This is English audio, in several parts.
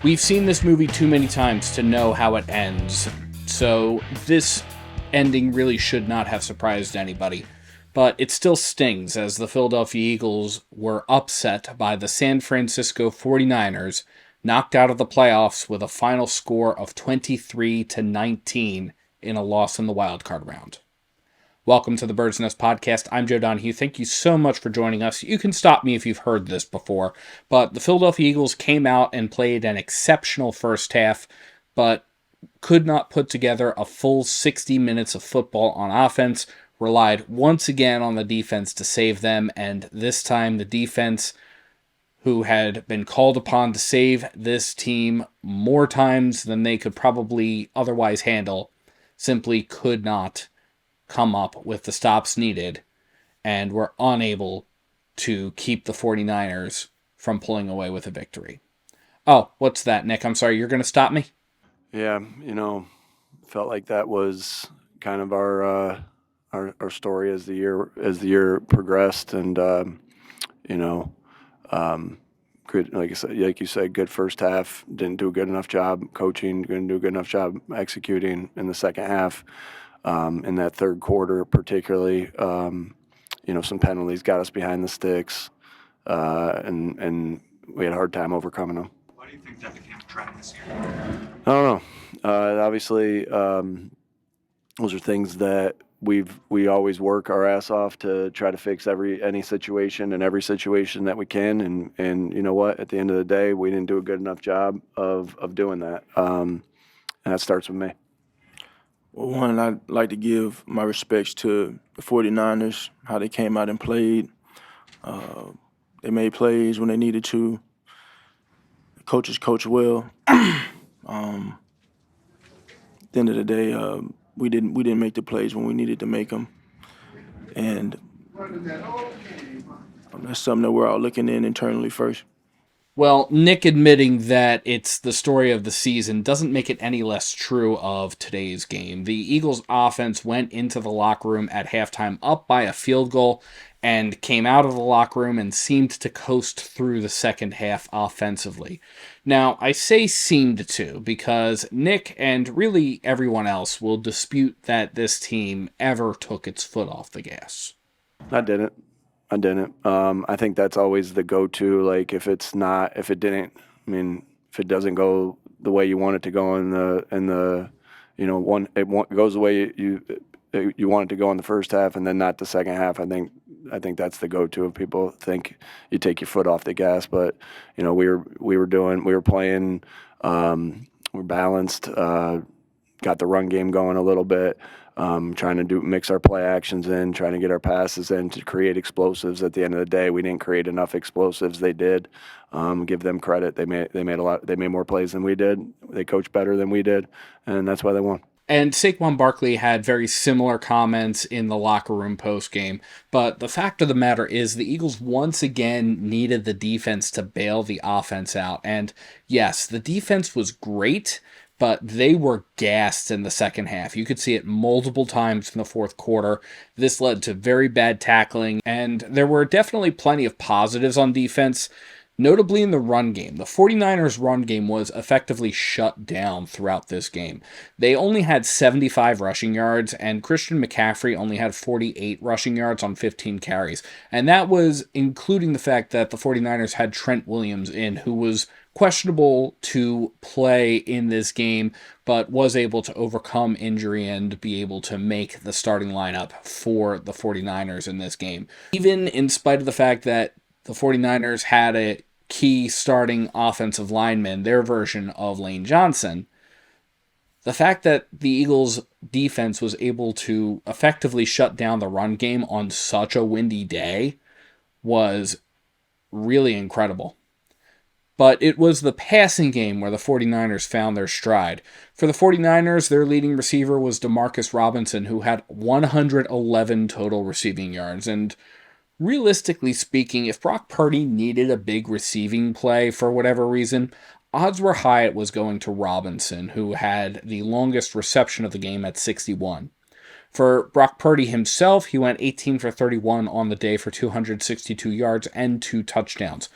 We've seen this movie too many times to know how it ends, so this ending really should not have surprised anybody. But it still stings as the Philadelphia Eagles were upset by the San Francisco 49ers, knocked out of the playoffs with a final score of 23-19 in a loss in the wild card round. Welcome to the Bird's Nest Podcast. I'm Joe Donahue. Thank you so much for joining us. You can stop me if you've heard this before, but the Philadelphia Eagles came out and played an exceptional first half, but could not put together a full 60 minutes of football on offense, relied once again on the defense to save them, and this time the defense, who had been called upon to save this team more times than they could probably otherwise handle, simply could not come up with the stops needed and were unable to keep the 49ers from pulling away with a victory. Oh, what's that, Nick? I'm sorry, you're going to stop me? Yeah, felt like that was kind of our story as the year progressed, and good, like you said, good first half. Didn't do a good enough job coaching. Didn't do a good enough job executing in the second half. In that third quarter, particularly, some penalties got us behind the sticks, and we had a hard time overcoming them. Why do you think that became a trend this year? I don't know. Obviously, those are things that we always work our ass off to try to fix any situation and every situation that we can. And you know what? At the end of the day, we didn't do a good enough job of doing that. And that starts with me. Well, one, I'd like to give my respects to the 49ers, how they came out and played. They made plays when they needed to. The coaches coached well. At the end of the day, we didn't make the plays when we needed to make them, and that's something that we're all looking in internally first. Well, Nick admitting that it's the story of the season doesn't make it any less true of today's game. The Eagles' offense went into the locker room at halftime up by a field goal and came out of the locker room and seemed to coast through the second half offensively. Now, I say seemed to because Nick and really everyone else will dispute that this team ever took its foot off the gas. I didn't. I think that's always the go-to. Like if it doesn't go the way you want it to go it goes the way you want it to go in the first half and then not the second half. I think that's the go-to. If people think you take your foot off the gas, but we were playing, we're balanced, got the run game going a little bit. Trying to mix our play actions in, trying to get our passes in to create explosives. At the end of the day, we didn't create enough explosives. They did. Give them credit. They made more plays than we did. They coached better than we did, and that's why they won. And Saquon Barkley had very similar comments in the locker room postgame. But the fact of the matter is the Eagles once again needed the defense to bail the offense out. And yes, the defense was great, but they were gassed in the second half. You could see it multiple times in the fourth quarter. This led to very bad tackling, and there were definitely plenty of positives on defense, notably in the run game. The 49ers' run game was effectively shut down throughout this game. They only had 75 rushing yards, and Christian McCaffrey only had 48 rushing yards on 15 carries. And that was including the fact that the 49ers had Trent Williams in, who was questionable to play in this game, but was able to overcome injury and be able to make the starting lineup for the 49ers in this game. Even in spite of the fact that the 49ers had a key starting offensive lineman, their version of Lane Johnson, the fact that the Eagles' defense was able to effectively shut down the run game on such a windy day was really incredible. But it was the passing game where the 49ers found their stride. For the 49ers, their leading receiver was Demarcus Robinson, who had 111 total receiving yards. And realistically speaking, if Brock Purdy needed a big receiving play for whatever reason, odds were high it was going to Robinson, who had the longest reception of the game at 61. For Brock Purdy himself, he went 18 for 31 on the day for 262 yards and 2 touchdowns.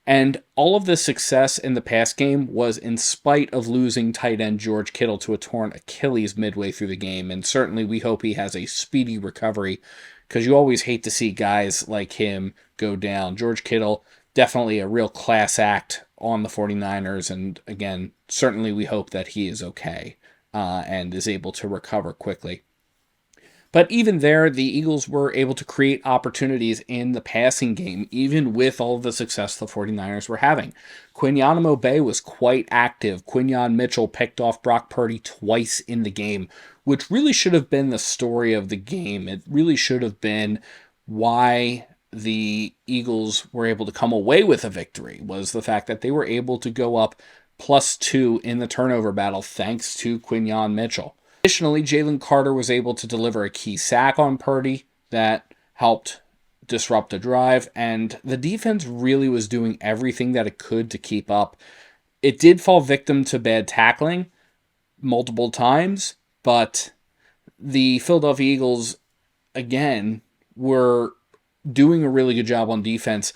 And all of this success in the pass game was in spite of losing tight end George Kittle to a torn Achilles midway through the game. And certainly we hope he has a speedy recovery, because you always hate to see guys like him go down. George Kittle, definitely a real class act on the 49ers. And again, certainly we hope that he is okay and is able to recover quickly. But even there, the Eagles were able to create opportunities in the passing game, even with all of the success the 49ers were having. Quinyon Bay was quite active. Quinyon Mitchell picked off Brock Purdy twice in the game, which really should have been the story of the game. It really should have been why the Eagles were able to come away with a victory, was the fact that they were able to go up +2 in the turnover battle thanks to Quinyon Mitchell. Additionally, Jalen Carter was able to deliver a key sack on Purdy that helped disrupt the drive, and the defense really was doing everything that it could to keep up. It did fall victim to bad tackling multiple times, but the Philadelphia Eagles, again, were doing a really good job on defense,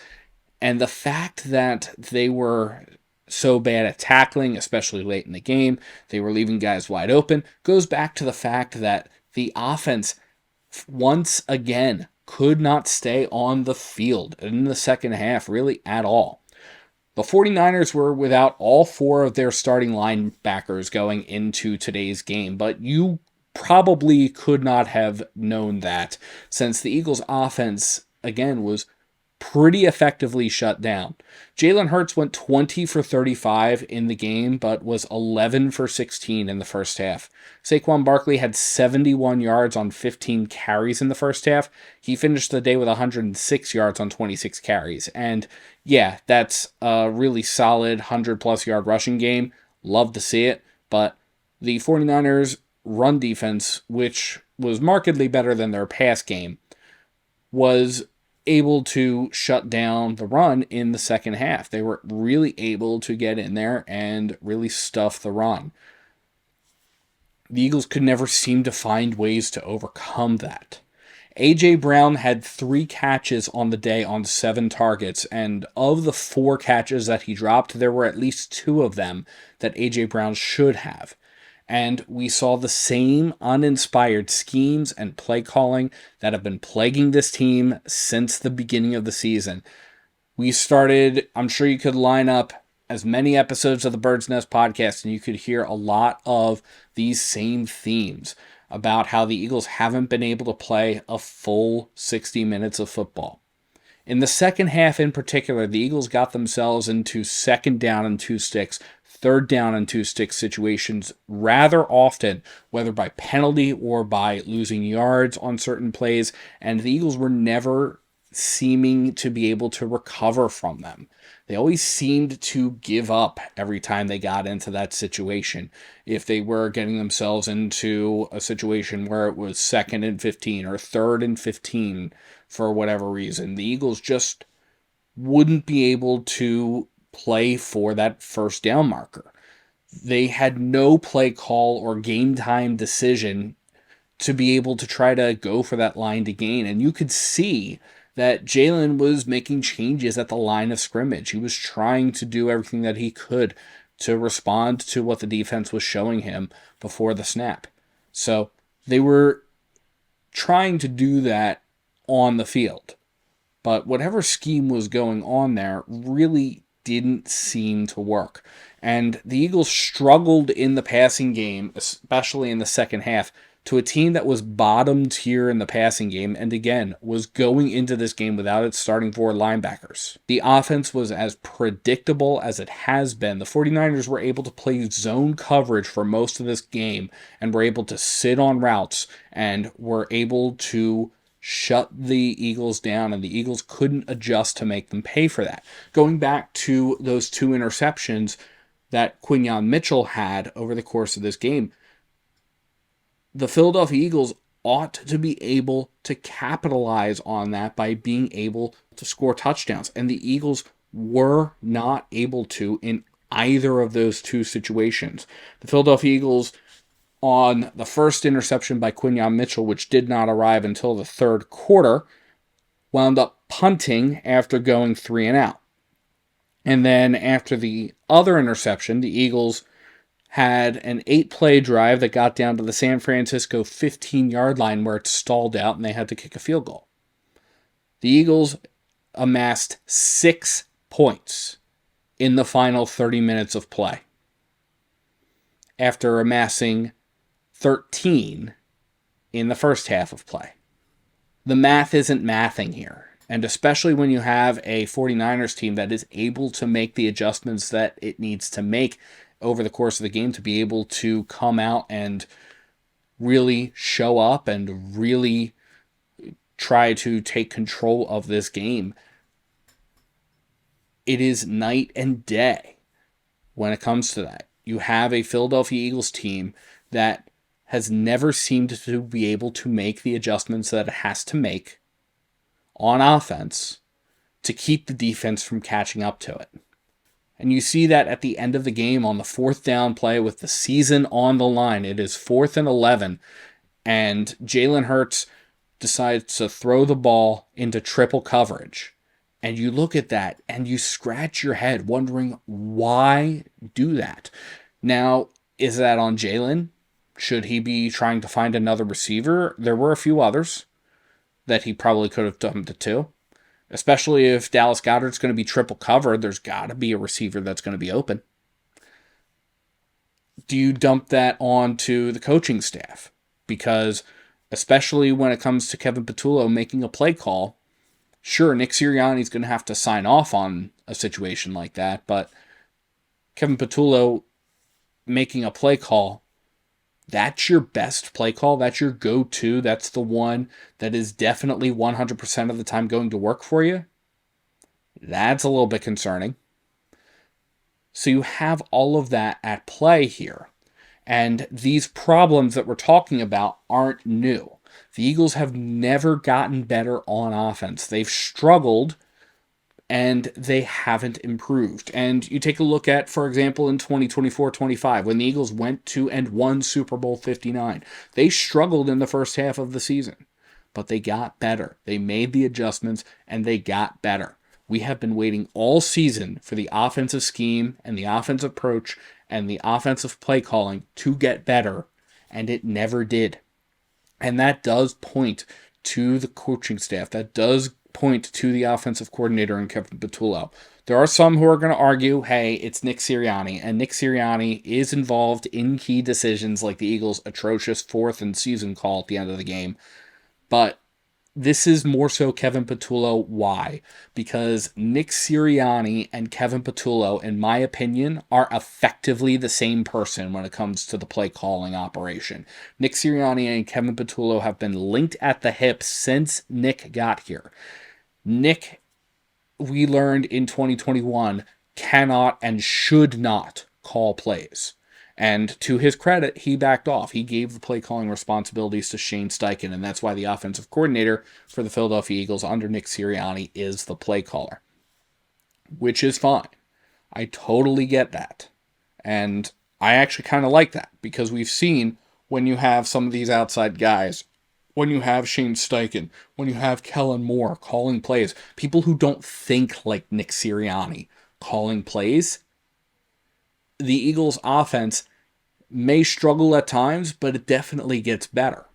and the fact that they were so bad at tackling, especially late in the game, they were leaving guys wide open, goes back to the fact that the offense, once again, could not stay on the field in the second half, really at all. The 49ers were without all 4 of their starting linebackers going into today's game, but you probably could not have known that, since the Eagles' offense, again, was pretty effectively shut down. Jalen Hurts went 20 for 35 in the game, but was 11 for 16 in the first half. Saquon Barkley had 71 yards on 15 carries in the first half. He finished the day with 106 yards on 26 carries. And yeah, that's a really solid 100-plus yard rushing game. Love to see it. But the 49ers' run defense, which was markedly better than their pass game, was able to shut down the run in the second half. They were really able to get in there and really stuff the run. The Eagles could never seem to find ways to overcome that. A.J. Brown had 3 catches on the day on 7 targets, and of the 4 catches that he dropped, there were at least 2 of them that A.J. Brown should have. And we saw the same uninspired schemes and play calling that have been plaguing this team since the beginning of the season. We started, I'm sure you could line up as many episodes of the Bird's Nest podcast and you could hear a lot of these same themes about how the Eagles haven't been able to play a full 60 minutes of football. In the second half in particular, the Eagles got themselves into second down and 2 sticks, third down and 2 sticks situations rather often, whether by penalty or by losing yards on certain plays, and the Eagles were never seeming to be able to recover from them. They always seemed to give up every time they got into that situation. If they were getting themselves into a situation where it was 2nd and 15 or 3rd and 15 for whatever reason, the Eagles just wouldn't be able to play for that first down marker. They had no play call or game time decision to be able to try to go for that line to gain. And you could see that Jalen was making changes at the line of scrimmage. He was trying to do everything that he could to respond to what the defense was showing him before the snap. So they were trying to do that on the field. But whatever scheme was going on there really didn't seem to work. And the Eagles struggled in the passing game, especially in the second half, to a team that was bottom tier in the passing game and again was going into this game without its starting 4 linebackers. The offense was as predictable as it has been. The 49ers were able to play zone coverage for most of this game and were able to sit on routes and were able to shut the Eagles down, and the Eagles couldn't adjust to make them pay for that. Going back to those 2 interceptions that Quinyon Mitchell had over the course of this game, the Philadelphia Eagles ought to be able to capitalize on that by being able to score touchdowns. And the Eagles were not able to in either of those 2 situations. The Philadelphia Eagles, on the first interception by Quinyon Mitchell, which did not arrive until the 3rd quarter, wound up punting after going 3 and out. And then after the other interception, the Eagles had an 8-play drive that got down to the San Francisco 15-yard line where it stalled out and they had to kick a field goal. The Eagles amassed 6 points in the final 30 minutes of play after amassing 13 in the first half of play. The math isn't mathing here. And especially when you have a 49ers team that is able to make the adjustments that it needs to make over the course of the game to be able to come out and really show up and really try to take control of this game. It is night and day when it comes to that. You have a Philadelphia Eagles team that has never seemed to be able to make the adjustments that it has to make on offense to keep the defense from catching up to it. And you see that at the end of the game on the 4th down play with the season on the line. It is 4th and 11, and Jalen Hurts decides to throw the ball into triple coverage. And you look at that and you scratch your head wondering, why do that? Now, is that on Jalen? Should he be trying to find another receiver? There were a few others that he probably could have done it to. Especially if Dallas Goedert's going to be triple covered, there's got to be a receiver that's going to be open. Do you dump that onto the coaching staff? Because especially when it comes to Kevin Patullo making a play call, sure, Nick Sirianni's going to have to sign off on a situation like that, but Kevin Patullo making a play call, that's your best play call. That's your go-to. That's the one that is definitely 100% of the time going to work for you. That's a little bit concerning. So you have all of that at play here. And these problems that we're talking about aren't new. The Eagles have never gotten better on offense. They've struggled and they haven't improved. And you take a look at, for example, in 2024-25, when the Eagles went to and won Super Bowl 59, they struggled in the first half of the season, but they got better. They made the adjustments and they got better. We have been waiting all season for the offensive scheme and the offensive approach and the offensive play calling to get better, and it never did. And that does point to the coaching staff. That does point to the offensive coordinator and Kevin Patullo. There are some who are going to argue, hey, it's Nick Sirianni, and Nick Sirianni is involved in key decisions like the Eagles' atrocious 4th and season call at the end of the game. But this is more so Kevin Patullo. Why? Because Nick Sirianni and Kevin Patullo, in my opinion, are effectively the same person when it comes to the play calling operation. Nick Sirianni and Kevin Patullo have been linked at the hip since Nick got here. Nick, we learned in 2021, cannot and should not call plays. And to his credit, he backed off. He gave the play calling responsibilities to Shane Steichen, and that's why the offensive coordinator for the Philadelphia Eagles under Nick Sirianni is the play caller, which is fine. I totally get that. And I actually kind of like that because we've seen when you have some of these outside guys, when you have Shane Steichen, when you have Kellen Moore calling plays, people who don't think like Nick Sirianni calling plays, the Eagles' offense may struggle at times, but it definitely gets better.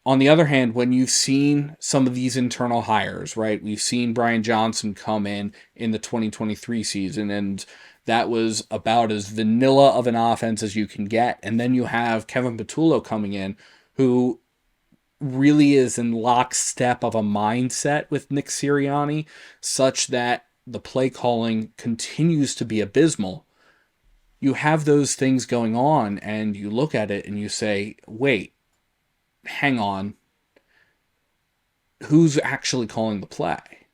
On the other hand, when you've seen some of these internal hires, right? We've seen Brian Johnson come in the 2023 season, and that was about as vanilla of an offense as you can get. And then you have Kevin Patullo coming in, who really is in lockstep of a mindset with Nick Sirianni, such that the play calling continues to be abysmal. You have those things going on, and you look at it and you say, wait, hang on. Who's actually calling the play?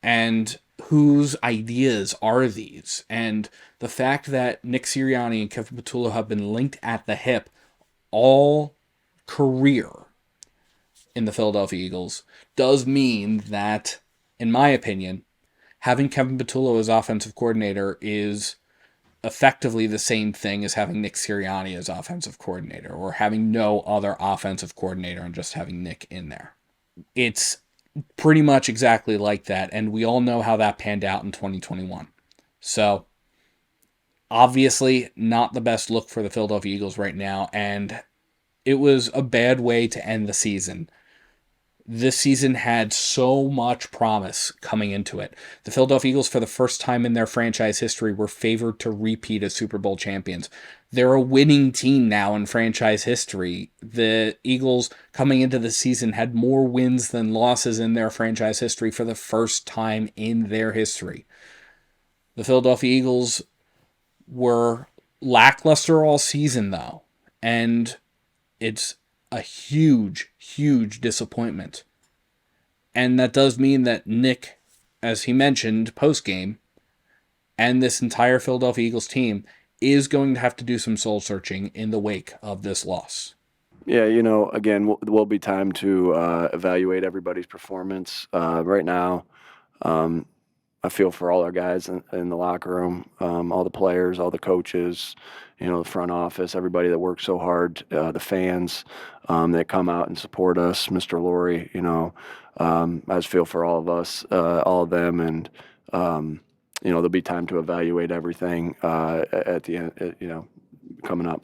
And whose ideas are these? And the fact that Nick Sirianni and Kevin Patullo have been linked at the hip all career in the Philadelphia Eagles does mean that, in my opinion, having Kevin Patullo as offensive coordinator is effectively the same thing as having Nick Sirianni as offensive coordinator, or having no other offensive coordinator and just having Nick in there. It's Pretty much exactly like that. And we all know how that panned out in 2021. So, obviously, not the best look for the Philadelphia Eagles right now. And it was a bad way to end the season. This season had so much promise coming into it. The Philadelphia Eagles, for the first time in their franchise history, were favored to repeat as Super Bowl champions. They're a winning team now in franchise history. The Eagles, coming into the season, had more wins than losses in their franchise history for the first time in their history. The Philadelphia Eagles were lackluster all season, though, and it's a huge, huge disappointment. And that does mean that Nick, as he mentioned post game, and this entire Philadelphia Eagles team is going to have to do some soul searching in the wake of this loss. Yeah, again, will be time to evaluate everybody's performance. Right now, um, I feel for all our guys in the locker room, all the players, all the coaches, the front office, everybody that works so hard, the fans that come out and support us, Mr. Laurie, I just feel for all of us, all of them, and there'll be time to evaluate everything at the end, coming up.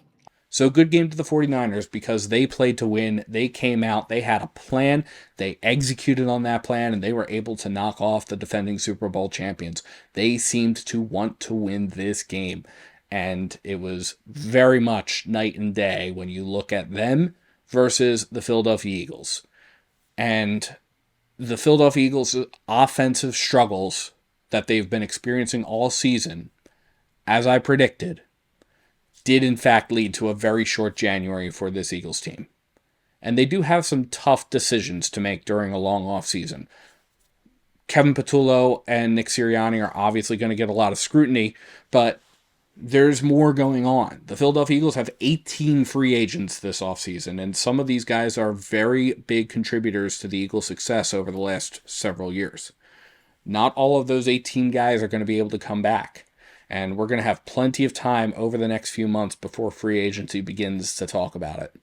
So good game to the 49ers because they played to win. They came out, they had a plan, they executed on that plan, and they were able to knock off the defending Super Bowl champions. They seemed to want to win this game, and it was very much night and day when you look at them versus the Philadelphia Eagles. And the Philadelphia Eagles' offensive struggles that they've been experiencing all season, as I predicted, did in fact lead to a very short January for this Eagles team. And they do have some tough decisions to make during a long offseason. Kevin Patullo and Nick Sirianni are obviously going to get a lot of scrutiny, but there's more going on. The Philadelphia Eagles have 18 free agents this offseason, and some of these guys are very big contributors to the Eagles' success over the last several years. Not all of those 18 guys are going to be able to come back. And we're going to have plenty of time over the next few months before free agency begins to talk about it.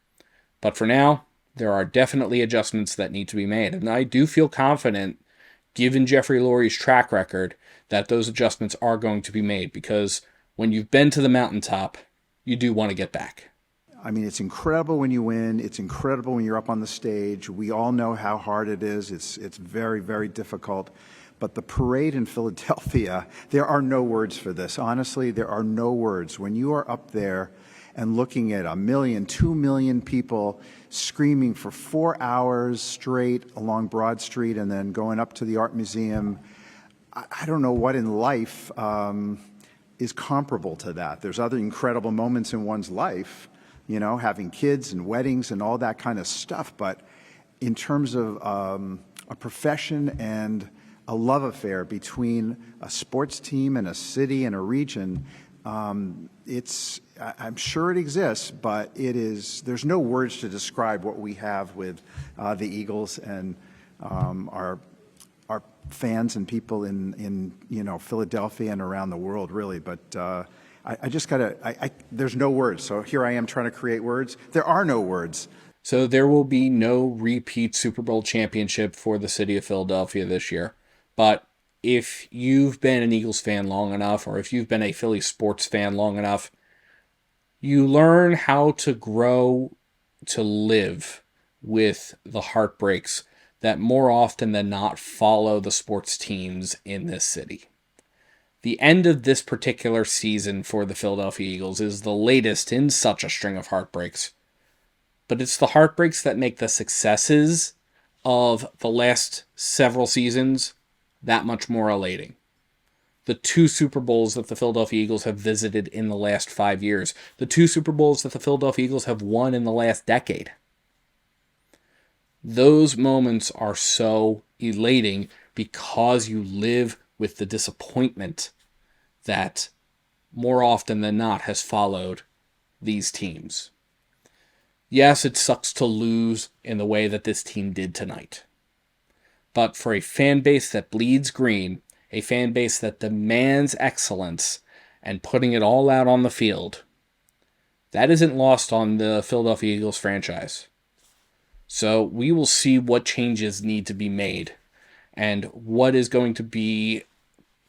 But for now, there are definitely adjustments that need to be made. And I do feel confident, given Jeffrey Lurie's track record, that those adjustments are going to be made. Because when you've been to the mountaintop, you do want to get back. I mean, it's incredible when you win. It's incredible when you're up on the stage. We all know how hard it is. It's very, very difficult. But the parade in Philadelphia, there are no words for this. Honestly, there are no words. When you are up there and looking at 1 million, 2 million people screaming for 4 hours straight along Broad Street and then going up to the Art Museum, I don't know what in life is comparable to that. There's other incredible moments in one's life, having kids and weddings and all that kind of stuff. But in terms of a profession and a love affair between a sports team and a city and a region, I'm sure it exists, but there's no words to describe what we have with the Eagles and our fans and people in Philadelphia and around the world, really. But I just there's no words. So here I am trying to create words. There are no words. So there will be no repeat Super Bowl championship for the city of Philadelphia this year. But if you've been an Eagles fan long enough, or if you've been a Philly sports fan long enough, you learn how to grow to live with the heartbreaks that more often than not follow the sports teams in this city. The end of this particular season for the Philadelphia Eagles is the latest in such a string of heartbreaks. But it's the heartbreaks that make the successes of the last several seasons that much more elating. The 2 Super Bowls that the Philadelphia Eagles have visited in the last 5 years. The 2 Super Bowls that the Philadelphia Eagles have won in the last decade. Those moments are so elating because you live with the disappointment that more often than not has followed these teams. Yes, it sucks to lose in the way that this team did tonight. But for a fan base that bleeds green, a fan base that demands excellence and putting it all out on the field, that isn't lost on the Philadelphia Eagles franchise. So we will see what changes need to be made and what is going to be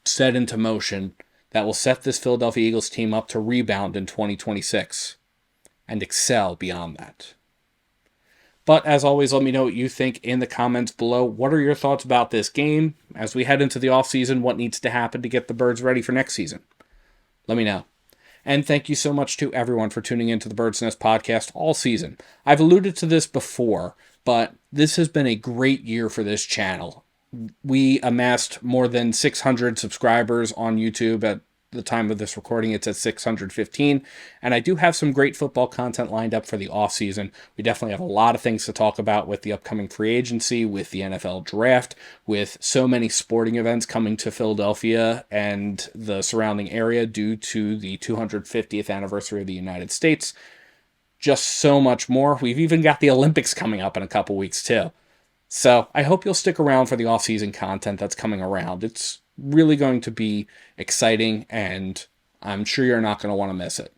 set into motion that will set this Philadelphia Eagles team up to rebound in 2026 and excel beyond that. But as always, let me know what you think in the comments below. What are your thoughts about this game? As we head into the offseason, what needs to happen to get the Birds ready for next season? Let me know. And thank you so much to everyone for tuning into the Bird's Nest podcast all season. I've alluded to this before, but this has been a great year for this channel. We amassed more than 600 subscribers on YouTube at the time of this recording. It's at 615, and I do have some great football content lined up for the offseason. We definitely have a lot of things to talk about with the upcoming free agency, with the NFL draft, with so many sporting events coming to Philadelphia and the surrounding area due to the 250th anniversary of the United States. Just so much more. We've even got the Olympics coming up in a couple weeks too. So I hope you'll stick around for the off-season content that's coming around. It's really going to be exciting, and I'm sure you're not going to want to miss it.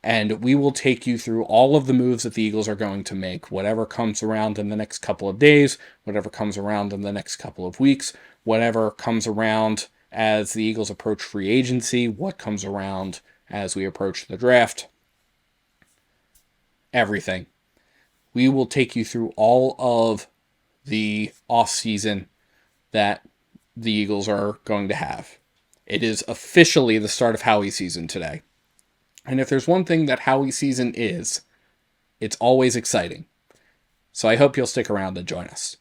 And we will take you through all of the moves that the Eagles are going to make, whatever comes around in the next couple of days, whatever comes around in the next couple of weeks, whatever comes around as the Eagles approach free agency, what comes around as we approach the draft, everything. We will take you through all of the off-season that the Eagles are going to have. It is officially the start of Howie season today. And if there's one thing that Howie season is, it's always exciting. So I hope you'll stick around and join us.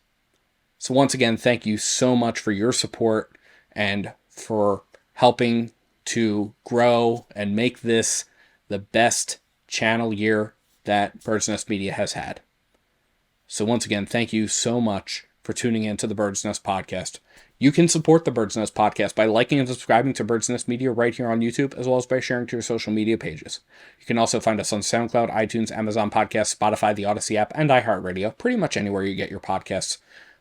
So once again, thank you so much for your support and for helping to grow and make this the best channel year that Bird's Nest Media has had. So once again, thank you so much for tuning in to the Bird's Nest podcast. You can support the Bird's Nest podcast by liking and subscribing to Bird's Nest Media right here on YouTube, as well as by sharing to your social media pages. You can also find us on SoundCloud, iTunes, Amazon Podcasts, Spotify, the Odyssey app, and iHeartRadio, pretty much anywhere you get your podcasts.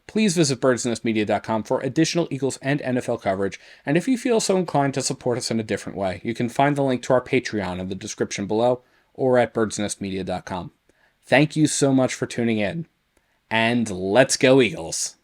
Please visit birdsnestmedia.com for additional Eagles and NFL coverage, and if you feel so inclined to support us in a different way, you can find the link to our Patreon in the description below or at birdsnestmedia.com. Thank you so much for tuning in, and let's go Eagles!